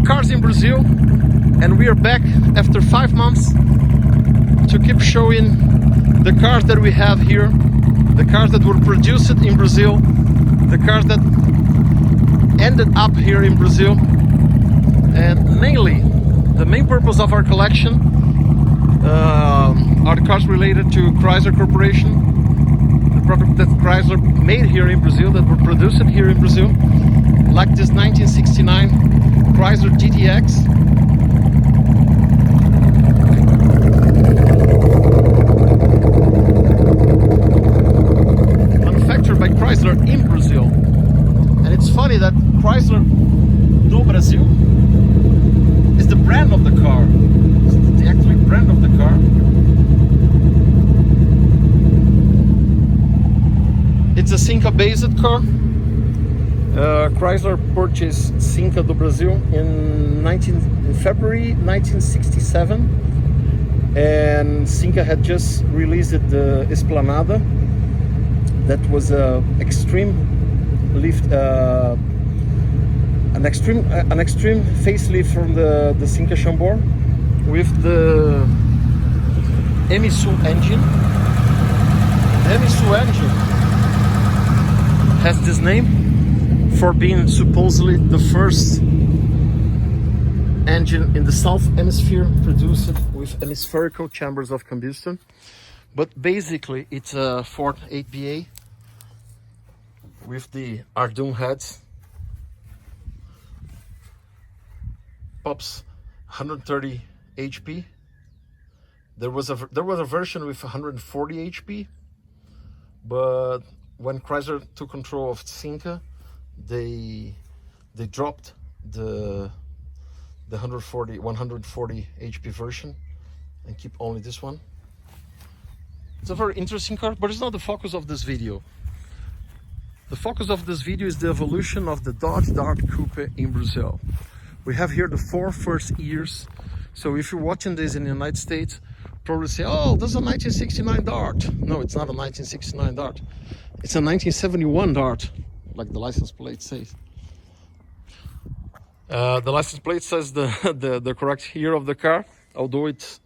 cars in Brazil, and we are back after 5 months to keep showing the cars that we have here, the cars that were produced in Brazil, the cars that ended up here in Brazil. And mainly the main purpose of our collection are the cars related to Chrysler Corporation, the product that Chrysler made here in Brazil, that were produced here in Brazil, like this 1969 Chrysler GTX. Manufactured by Chrysler in Brazil. And it's funny that Chrysler do Brasil is the brand of the car. It's the actual brand of the car. It's a Cinca based car. Chrysler purchased Cinca do Brasil in February 1967, and Cinca had just released the Esplanada. That was a extreme lift, an extreme facelift from the Cinca Chambord with the Emisu engine. The Emisu engine has this name for being supposedly the first engine in the South Hemisphere produced with hemispherical chambers of combustion. But basically it's a Ford 8BA with the Ardun heads. Pops 130 HP. There was a version with 140 HP, but when Chrysler took control of Cinca, they dropped the 140 HP version and keep only this one. It's a very interesting car, but it's not the focus of this video. The focus of this video is the evolution of the Dodge Dart Coupe in Brazil. We have here the 4 first years. So if you're watching this in the United States, probably say, oh, this is a 1969 Dart. No, it's not a 1969 Dart. It's a 1971 Dart, like the license plate says. The license plate says the correct year of the car, although it's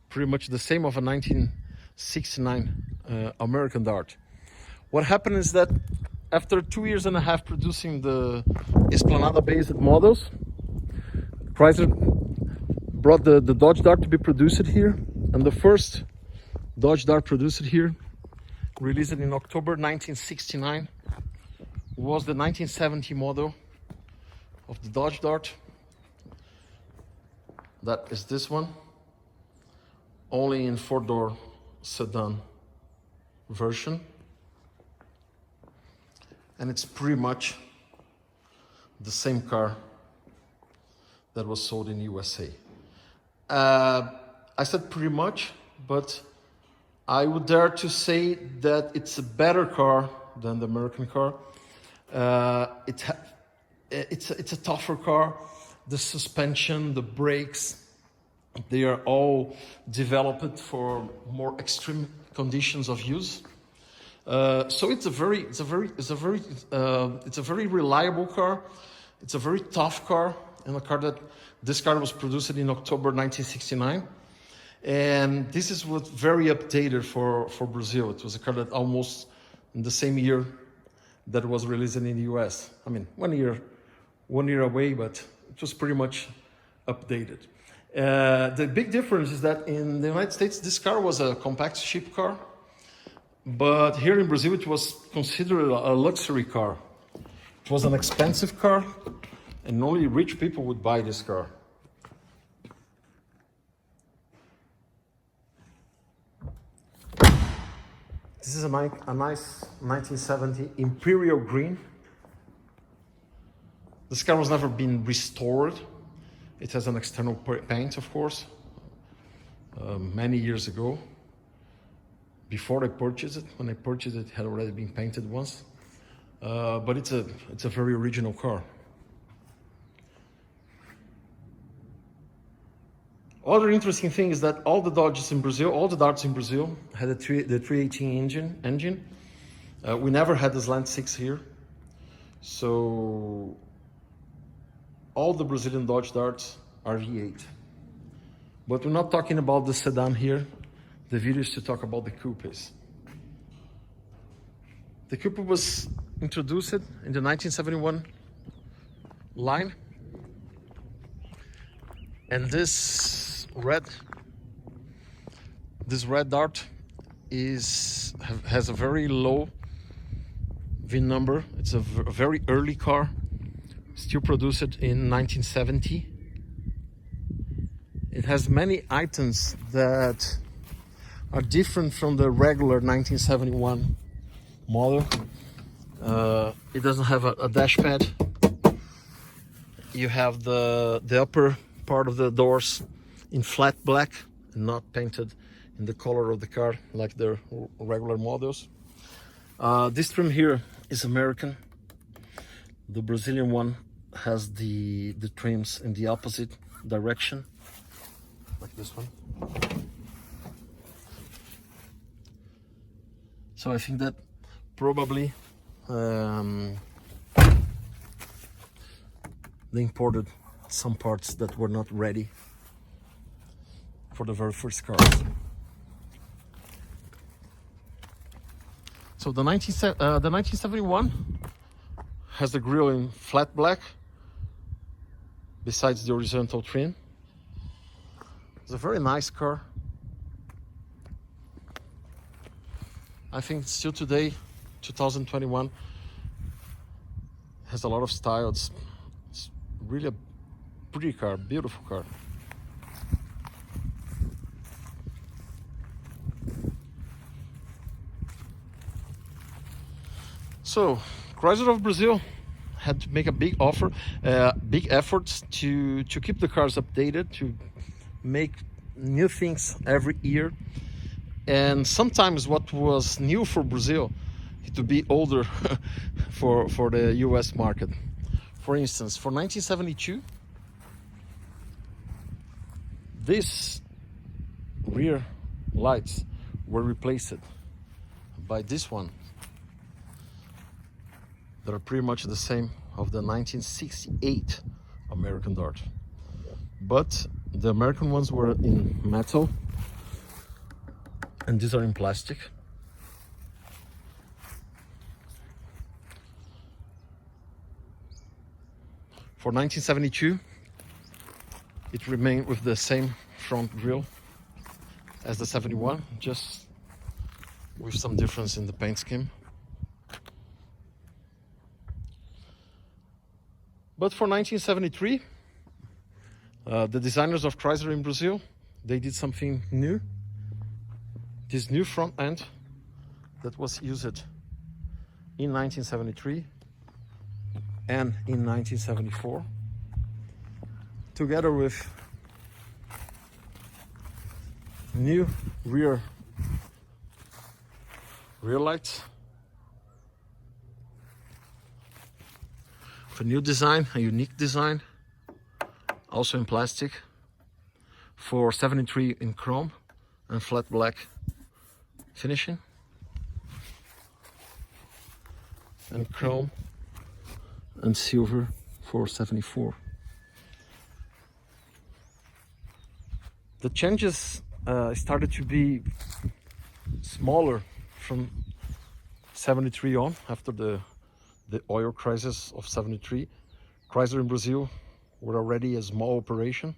pretty much the same of a 1969 American Dart. What happened is that after 2.5 years producing the Esplanada-based models, Chrysler brought the Dodge Dart to be produced here, and the first Dodge Dart produced here, released in October 1969, was the 1970 model of the Dodge Dart. That is this one, only in 4-door sedan version. And it's pretty much the same car that was sold in USA. I said pretty much, but I would dare to say that it's a better car than the American car. It's a tougher car. The suspension, the brakes, they are all developed for more extreme conditions of use. So it's a very reliable car. It's a very tough car, and this car was produced in October 1969, and this is what very updated for Brazil. It was a car that almost in the same year that was released in the US. I mean, 1 year away, but it was pretty much updated. The big difference is that in the United States, this car was a compact ship car. But here in Brazil, it was considered a luxury car. It was an expensive car, and only rich people would buy this car. This is a nice 1970 Imperial Green. This car was never been restored. It has an external paint, of course, many years ago. Before I purchased it, when I purchased it, it had already been painted once. But it's a very original car. Other interesting thing is that all the Dodges in Brazil, all the Darts in Brazil, had the 318 engine. We never had this Land 6 here. So all the Brazilian Dodge Darts are V8. But we're not talking about the sedan here. The video is to talk about the coupes. The coupe was introduced in the 1971 line. And this red Dart has a very low VIN number. It's a very early car, still produced in 1970. It has many items that are different from the regular 1971 model. It doesn't have a dash pad. You have the upper part of the doors in flat black, not painted in the color of the car like the regular models. This trim here is American. The Brazilian one has the trims in the opposite direction, like this one. So I think that probably they imported some parts that were not ready for the very first cars. So the 1971 has the grille in flat black, besides the horizontal trim. It's a very nice car. I think still today, 2021, has a lot of style. It's really a pretty car, beautiful car. So, Chrysler of Brazil had to make a big effort to keep the cars updated, to make new things every year. And sometimes what was new for Brazil to be older for the US market. For instance, for 1972, these rear lights were replaced by this one. That are pretty much the same of the 1968 American Dart. But the American ones were in metal, and these are in plastic. For 1972, it remained with the same front grille as the 71, just with some difference in the paint scheme. But for 1973, the designers of Chrysler in Brazil, they did something new. This new front end that was used in 1973 and in 1974, together with new rear lights, a new design, a unique design, also in plastic, for 73 in chrome and flat black finishing, and chrome and silver for 74. The changes started to be smaller from 73 on, after the oil crisis of 73. Chrysler in Brazil were already a small operation.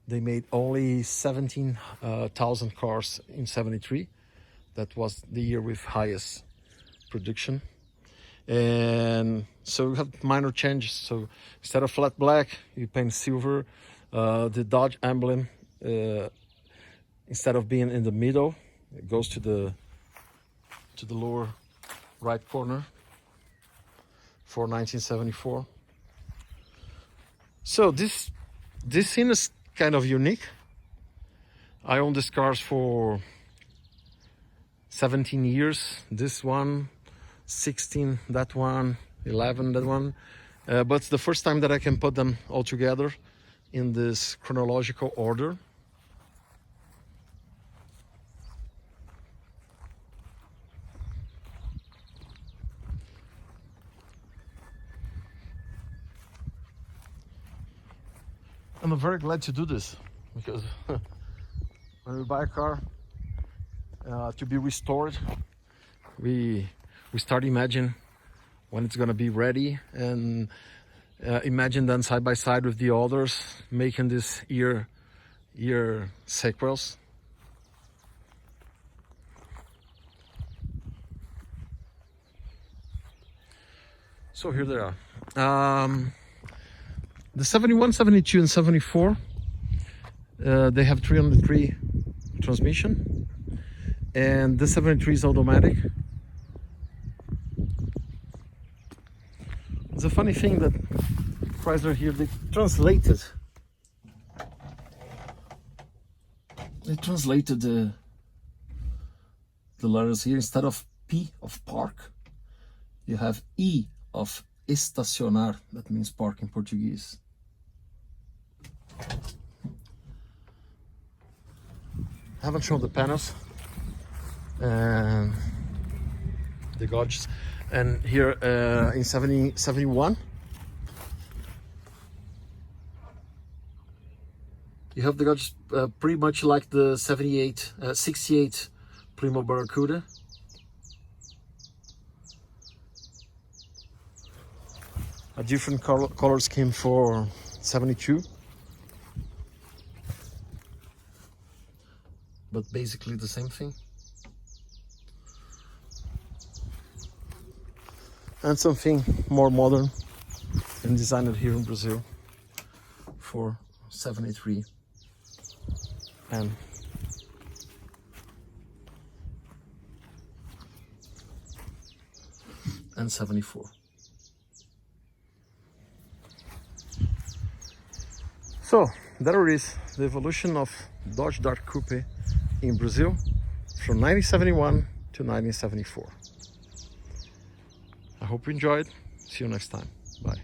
They made only 17,000 cars in 73. That was the year with highest production. And so we have minor changes. So instead of flat black, you paint silver. The Dodge emblem, instead of being in the middle, it goes to the lower right corner. For 1974. So this scene is kind of unique. I own these cars for 17 years. This one, 16, that one, 11, that one. But it's the first time that I can put them all together in this chronological order. I'm very glad to do this, because when we buy a car to be restored, we start imagine when it's gonna be ready, and imagine then side by side with the others, making this year sequels. So here they are. The 71, 72 and 74, they have 303 transmission, and the 73 is automatic. It's a funny thing that Chrysler here, they translated the letters here. Instead of P of park, you have E of estacionar. That means park in Portuguese. Haven't shown the panels and the gauges. And here in 71, you have the gauges pretty much like the 68 Primo Barracuda. A different color scheme for 72, but basically the same thing. And something more modern and designed here in Brazil for 73 and and 74. So there it is, the evolution of Dodge Dart Coupe in Brazil from 1971 to 1974. I hope you enjoyed. See you next time. Bye.